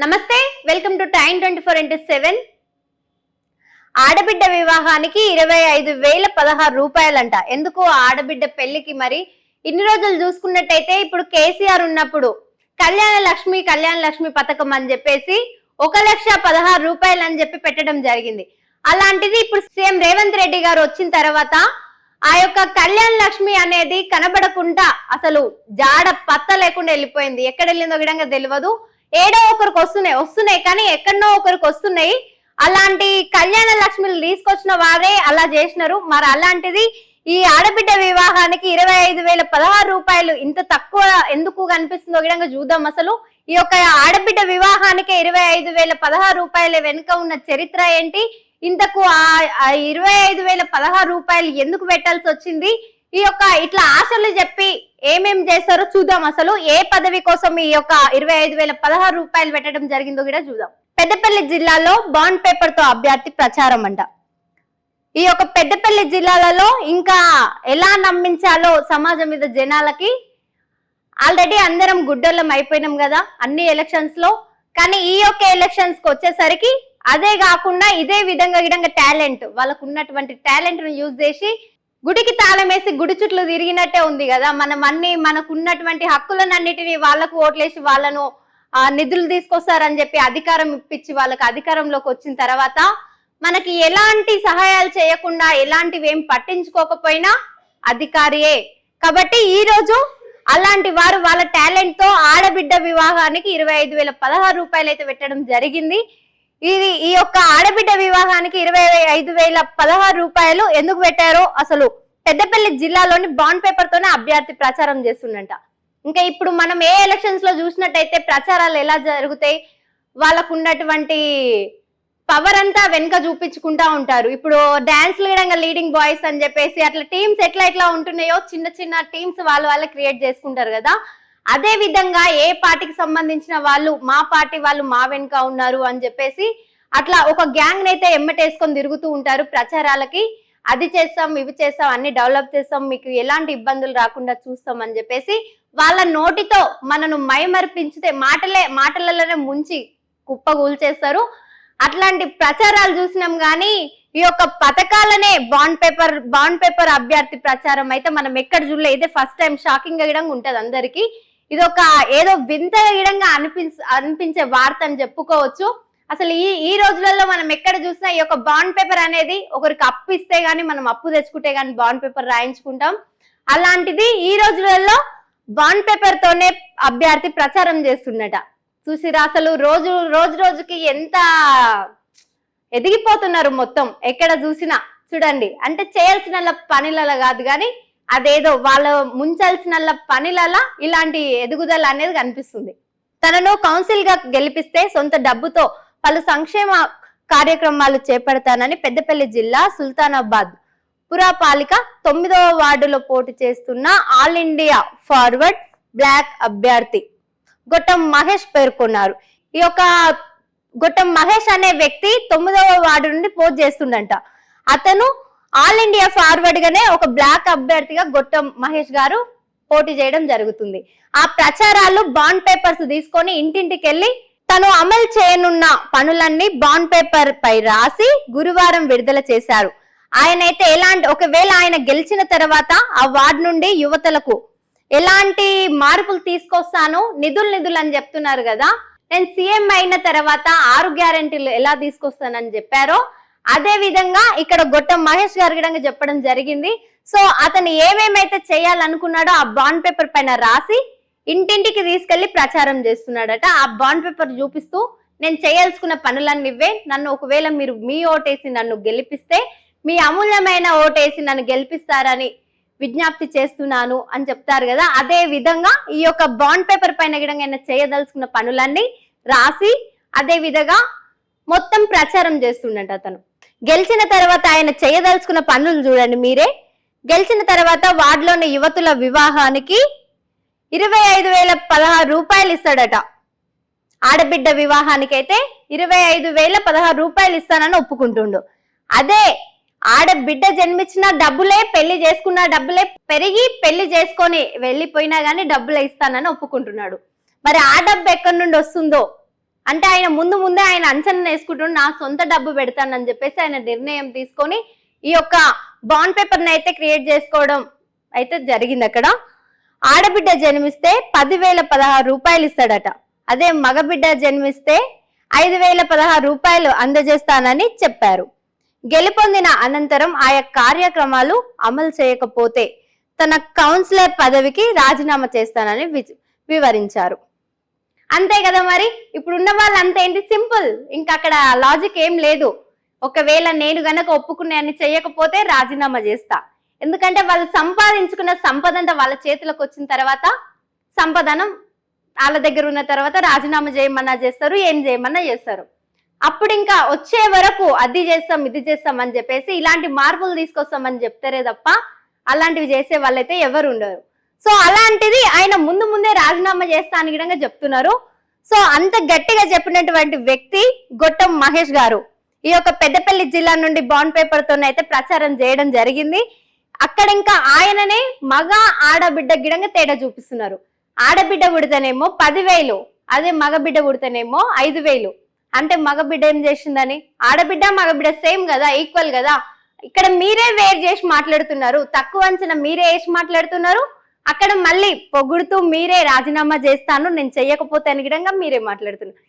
నమస్తే, welcome to time 24x7. ఆడబిడ్డ వివాహానికి 25,016 రూపాయలంట. ఎందుకు ఆడబిడ్డ పెళ్లికి మరి ఇన్ని రోజులు చూసుకున్నట్టయితే ఇప్పుడు కేసీఆర్ ఉన్నప్పుడు కళ్యాణ లక్ష్మి పథకం అని చెప్పేసి 1,16,000 రూపాయలు అని చెప్పి పెట్టడం జరిగింది. అలాంటిది ఇప్పుడు సీఎం రేవంత్ రెడ్డి గారు వచ్చిన తర్వాత ఆ యొక్క కళ్యాణ లక్ష్మి అనేది కనబడకుండా అసలు జాడ పత్త లేకుండా వెళ్ళిపోయింది. ఎక్కడ వెళ్ళిందో విధంగా తెలియదు. ఏడో ఒకరికి వస్తున్నాయి కానీ ఎక్కడనో ఒకరికి వస్తున్నాయి. అలాంటి కళ్యాణ లక్ష్మిని తీసుకొచ్చిన వారే అలా చేసినారు. మరి అలాంటిది ఈ ఆడబిడ్డ వివాహానికి 25,016 రూపాయలు ఇంత తక్కువ ఎందుకు కనిపిస్తుందో విధంగా చూద్దాం. అసలు ఈ యొక్క ఆడబిడ్డ వివాహానికి 25,016 రూపాయల వెనుక ఉన్న చరిత్ర ఏంటి, ఇంతకు ఆ 25,016 రూపాయలు ఎందుకు పెట్టాల్సి వచ్చింది, ఈ యొక్క ఇట్లా ఆశలు చెప్పి ఏమేం చేస్తారో చూద్దాం. అసలు ఏ పదవి కోసం ఈ యొక్క 25,016 రూపాయలు పెట్టడం జరిగిందో కూడా చూద్దాం. పెద్దపల్లి జిల్లాలో బాండ్ పేపర్ తో అభ్యర్థి ప్రచారం అంట. ఈ యొక్క పెద్దపల్లి జిల్లాలలో ఇంకా ఎలా నమ్మించాలో సమాజం మీద జనాలకి ఆల్రెడీ అందరం గుడ్డలం అయిపోయినాం కదా అన్ని ఎలక్షన్స్ లో. కానీ ఈ యొక్క ఎలక్షన్స్ కి వచ్చేసరికి అదే కాకుండా ఇదే విధంగా టాలెంట్, వాళ్ళకు ఉన్నటువంటి టాలెంట్ ను యూజ్ చేసి గుడికి తాళం వేసి గుడి చుట్లు తిరిగినట్టే ఉంది కదా. మనకు ఉన్నటువంటి హక్కులన్నిటిని వాళ్ళకు ఓట్లేసి వాళ్ళను నిధులు తీసుకొస్తారని చెప్పి అధికారం ఇప్పించి వాళ్ళకి అధికారంలోకి వచ్చిన తర్వాత మనకి ఎలాంటి సహాయాలు చేయకుండా ఎలాంటివి ఏం పట్టించుకోకపోయినా అధికారియే. కాబట్టి ఈ రోజు అలాంటి వారు వాళ్ళ టాలెంట్ తో ఆడబిడ్డ వివాహానికి 25,016 రూపాయలు అయితే పెట్టడం జరిగింది. ఈ యొక్క ఆడబిడ్డ వివాహానికి 25,016 రూపాయలు ఎందుకు పెట్టారో అసలు పెద్దపల్లి జిల్లాలోని బాండ్ పేపర్ తోనే అభ్యర్థి ప్రచారం చేస్తుండంట. ఇంకా ఇప్పుడు మనం ఏ ఎలక్షన్స్ లో చూసినట్టయితే ప్రచారాలు ఎలా జరుగుతాయి, వాళ్ళకు ఉన్నటువంటి పవర్ అంతా వెనుక చూపించుకుంటా ఉంటారు. ఇప్పుడు డాన్స్ లీడింగ్ బాయ్స్ అని చెప్పేసి అట్లా టీమ్స్ ఎట్లా ఉంటున్నాయో చిన్న టీమ్స్ వాళ్ళు క్రియేట్ చేసుకుంటారు కదా. అదే విధంగా ఏ పార్టీకి సంబంధించిన వాళ్ళు మా పార్టీ వాళ్ళు మా వెనుక ఉన్నారు అని చెప్పేసి అట్లా ఒక గ్యాంగ్ అయితే ఎమ్మటేసుకొని తిరుగుతూ ఉంటారు ప్రచారాలకి. అది చేస్తాం ఇవి చేస్తాం అన్ని డెవలప్ చేస్తాం మీకు ఎలాంటి ఇబ్బందులు రాకుండా చూస్తాం అని చెప్పేసి వాళ్ళ నోటితో మనను మైమర్పించితే మాటలలోనే ముంచి కుప్పగూల్చేస్తారు. అట్లాంటి ప్రచారాలు చూసినాం కానీ ఈ యొక్క పథకాలనే బాండ్ పేపర్ అభ్యర్థి ప్రచారం అయితే మనం ఎక్కడ చూడలే. ఇదే ఫస్ట్ టైం. షాకింగ్ గా విధంగా ఉంటది అందరికి. ఇది ఒక ఏదో వింత విధంగా అనిపించే వార్త అని చెప్పుకోవచ్చు. అసలు ఈ రోజులలో మనం ఎక్కడ చూసినా ఈ యొక్క బాండ్ పేపర్ అనేది ఒకరికి అప్పు ఇస్తే గానీ మనం అప్పు తెచ్చుకుంటే గానీ బాండ్ పేపర్ రాయించుకుంటాం. అలాంటిది ఈ రోజులలో బాండ్ పేపర్ తోనే అభ్యర్థి ప్రచారం చేస్తున్నట. చూసిరా అసలు రోజుకి ఎంత ఎదిగిపోతున్నారు మొత్తం ఎక్కడ చూసినా చూడండి. అంటే చేయాల్సిన పనులలో కాదు కానీ అదేదో వాళ్ళ ముంచాల్సిన పనులలో ఇలాంటి ఎదుగుదల అనేది కనిపిస్తుంది. తనను కౌన్సిల్ గా గెలిపిస్తే సొంత డబ్బుతో పలు సంక్షేమ కార్యక్రమాలు చేపడతానని పెద్దపల్లి జిల్లా సుల్తానాబాద్ పురపాలిక 9వ వార్డులో పోటీ చేస్తున్న ఆల్ ఇండియా ఫార్వర్డ్ బ్లాక్ అభ్యర్థి గొట్టం మహేష్ పేర్కొన్నారు. ఈ యొక్క గొట్టం మహేష్ అనే వ్యక్తి 9వ వార్డు నుండి పోటీ చేస్తుండంట. అతను ఆల్ ఇండియా ఫార్వర్డ్ గానే ఒక బ్లాక్ అభ్యర్థిగా గొట్టం మహేష్ గారు పోటీ చేయడం జరుగుతుంది. ఆ ప్రచారాలు బాండ్ పేపర్స్ తీసుకొని ఇంటింటికి వెళ్ళి తను అమలు చేయనున్న పనులన్నీ బాండ్ పేపర్ పై రాసి గురువారం విడుదల చేశారు. ఆయనైతే ఒకవేళ ఆయన గెలిచిన తర్వాత ఆ వార్డు నుండి యువతలకు ఎలాంటి మార్పులు తీసుకొస్తాను నిధులు అని చెప్తున్నారు కదా. నేను సీఎం అయిన తర్వాత 6 గ్యారెంటీలు ఎలా తీసుకొస్తానని చెప్పారో అదే విధంగా ఇక్కడ గొట్టం మహేష్ గారు కూడా చెప్పడం జరిగింది. సో అతను ఏమేమైతే చేయాలనుకున్నాడో ఆ బాండ్ పేపర్ పైన రాసి ఇంటింటికి తీసుకెళ్లి ప్రచారం చేస్తున్నాడట. ఆ బాండ్ పేపర్ చూపిస్తూ నేను చేయాల్సుకున్న పనులన్నీ ఇవే, నన్ను ఒకవేళ మీరు మీ ఓటేసి నన్ను గెలిపిస్తే మీ అమూల్యమైన ఓటేసి నన్ను గెలిపిస్తారని విజ్ఞప్తి చేస్తున్నాను అని చెప్తారు కదా. అదే విధంగా ఈ యొక్క బాండ్ పేపర్ పైన ఆయన చేయదలుచుకున్న పనులన్నీ రాసి అదే విధంగా మొత్తం ప్రచారం చేస్తుండట. అతను గెలిచిన తర్వాత ఆయన చేయదలుచుకున్న పనులు చూడండి మీరే. గెలిచిన తర్వాత వార్డులోని యువతుల వివాహానికి 25,016 రూపాయలు ఇస్తాడట. ఆడబిడ్డ వివాహానికి అయితే 25,016 రూపాయలు ఇస్తానని ఒప్పుకుంటుండు. అదే ఆడబిడ్డ జన్మించిన డబ్బులే, పెళ్లి చేసుకున్న డబ్బులే పెరిగి పెళ్లి చేసుకొని వెళ్ళిపోయినా గానీ డబ్బులే ఇస్తానని ఒప్పుకుంటున్నాడు. మరి ఆ డబ్బు ఎక్కడి నుండి వస్తుందో అంటే ఆయన ముందే ఆయన అంచనా వేసుకుంటుండే నా సొంత డబ్బు పెడతానని చెప్పేసి ఆయన నిర్ణయం తీసుకొని ఈ యొక్క బాండ్ పేపర్ ని అయితే క్రియేట్ చేసుకోవడం అయితే జరిగింది. అక్కడ ఆడబిడ్డ జన్మిస్తే 10,016 రూపాయలు ఇస్తాడట. అదే మగబిడ్డ జన్మిస్తే 5,016 రూపాయలు అందజేస్తానని చెప్పారు. గెలుపొందిన అనంతరం ఆయా కార్యక్రమాలు అమలు చేయకపోతే తన కౌన్సిలర్ పదవికి రాజీనామా చేస్తానని వివరించారు. అంతే కదా, మరి ఇప్పుడున్న వాళ్ళు అంతేంటి, సింపుల్. ఇంకా అక్కడ లాజిక్ ఏం లేదు. ఒకవేళ నేను గనక ఒప్పుకునే చేయకపోతే రాజీనామా చేస్తా. ఎందుకంటే వాళ్ళు సంపాదించుకున్న సంపద అంతా వాళ్ళ చేతులకు వచ్చిన తర్వాత, సంపదనం వాళ్ళ దగ్గర ఉన్న తర్వాత రాజీనామా చేయమన్నా చేస్తారు, ఏం చేయమన్నా చేస్తారు. అప్పుడు ఇంకా వచ్చే వరకు అది చేస్తాం ఇది చేస్తాం అని చెప్పేసి ఇలాంటి మార్పులు తీసుకొస్తామని చెప్తారే తప్ప అలాంటివి చేసే వాళ్ళైతే ఎవరు ఉండరు. సో అలాంటిది ఆయన ముందే రాజీనామా చేస్తా అని విధంగా చెప్తున్నారు. సో అంత గట్టిగా చెప్పినటువంటి వ్యక్తి గొట్టం మహేష్ గారు ఈ యొక్క పెద్దపల్లి జిల్లా నుండి బాండ్ పేపర్ తోనైతే ప్రచారం చేయడం జరిగింది. అక్కడ ఇంకా ఆయననే మగ ఆడబిడ్డ గిడంగా తేడా చూపిస్తున్నారు. ఆడబిడ్డ పుడితేనేమో 10,000, అదే మగబిడ్డ పుడితేనేమో 5,000. అంటే మగబిడ్డ ఏం చేసిందని, ఆడబిడ్డ మగబిడ్డ సేమ్ కదా, ఈక్వల్ కదా. ఇక్కడ మీరే వేరు చేసి మాట్లాడుతున్నారు, తక్కువ అంచనా మీరే వేసి మాట్లాడుతున్నారు. అక్కడ మళ్ళీ పొగుడుతూ మీరే రాజీనామా చేస్తాను నేను చెయ్యకపోతే అని విధంగా మీరే మాట్లాడుతున్నారు.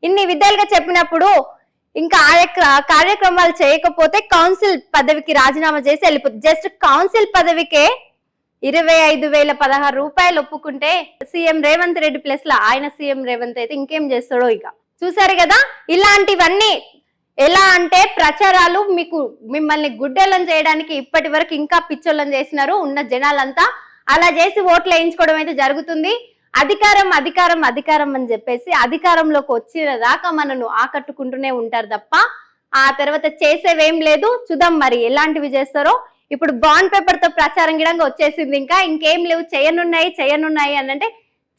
ఇన్ని విధాలుగా చెప్పినప్పుడు ఇంకా ఆ యొక్క కార్యక్రమాలు చేయకపోతే కౌన్సిల్ పదవికి రాజీనామా చేసి వెళ్ళిపోతుంది. జస్ట్ కౌన్సిల్ పదవికే 25,016 రూపాయలు ఒప్పుకుంటే సీఎం రేవంత్ రెడ్డి ప్లస్ లా ఆయన సీఎం రేవంత్ అయితే ఇంకేం చేస్తాడో. ఇక చూసారు కదా, ఇలాంటివన్నీ ఎలా అంటే ప్రచారాలు మిమ్మల్ని గుడ్డెలను చేయడానికి ఇప్పటి వరకు ఇంకా పిచ్చోళ్ళని చేసినారు ఉన్న జనాలంతా. అలా చేసి ఓట్లు వేయించుకోవడం అయితే జరుగుతుంది. అధికారం అధికారం అధికారం అని చెప్పేసి అధికారంలోకి వచ్చిన దాకా మనను ఆకట్టుకుంటూనే ఉంటారు తప్ప ఆ తర్వాత చేసేవేం లేదు. చూద్దాం మరి ఎలాంటివి చేస్తారో. ఇప్పుడు బాండ్ పేపర్ తో ప్రచారం గిడంగా వచ్చేసింది. ఇంకేం లేవు, చేయనున్నాయి అని అంటే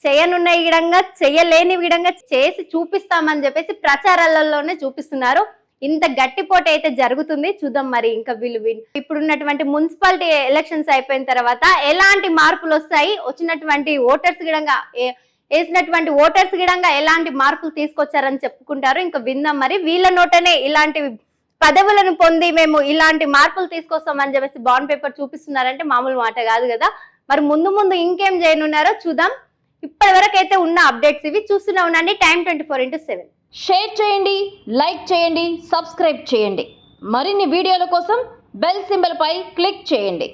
చేయనున్నాయి గిడంగా, చేయలేని విధంగా చేసి చూపిస్తామని చెప్పేసి ప్రచారాలలోనే చూపిస్తున్నారు. ఇంత గట్టిపోటీ అయితే జరుగుతుంది. చూద్దాం మరి ఇంకా వీళ్ళు ఇప్పుడున్నటువంటి మున్సిపాలిటీ ఎలక్షన్స్ అయిపోయిన తర్వాత ఎలాంటి మార్పులు వస్తాయి, వచ్చినటువంటి ఓటర్స్ గిడంగా వేసినటువంటి ఓటర్స్ గిడంగా ఎలాంటి మార్పులు తీసుకొచ్చారని చెప్పుకుంటారు. ఇంకా విందాం మరి. వీళ్ళ నోటనే ఇలాంటి పదవులను పొంది మేము ఇలాంటి మార్పులు తీసుకొస్తామని చెప్పేసి బాండ్ పేపర్ చూపిస్తున్నారంటే మామూలు మాట కాదు కదా. మరి ముందు ఇంకేం చేయనున్నారో చూద్దాం. ఇప్పటి వరకు అయితే ఉన్న అప్డేట్స్ ఇవి. చూస్తూనే ఉండండి Time 24/7. షేర్ చేయండి, లైక్ చేయండి, సబ్స్క్రైబ్ చేయండి. మరిన్ని వీడియోల కోసం బెల్ సింబల్ పై క్లిక్ చేయండి.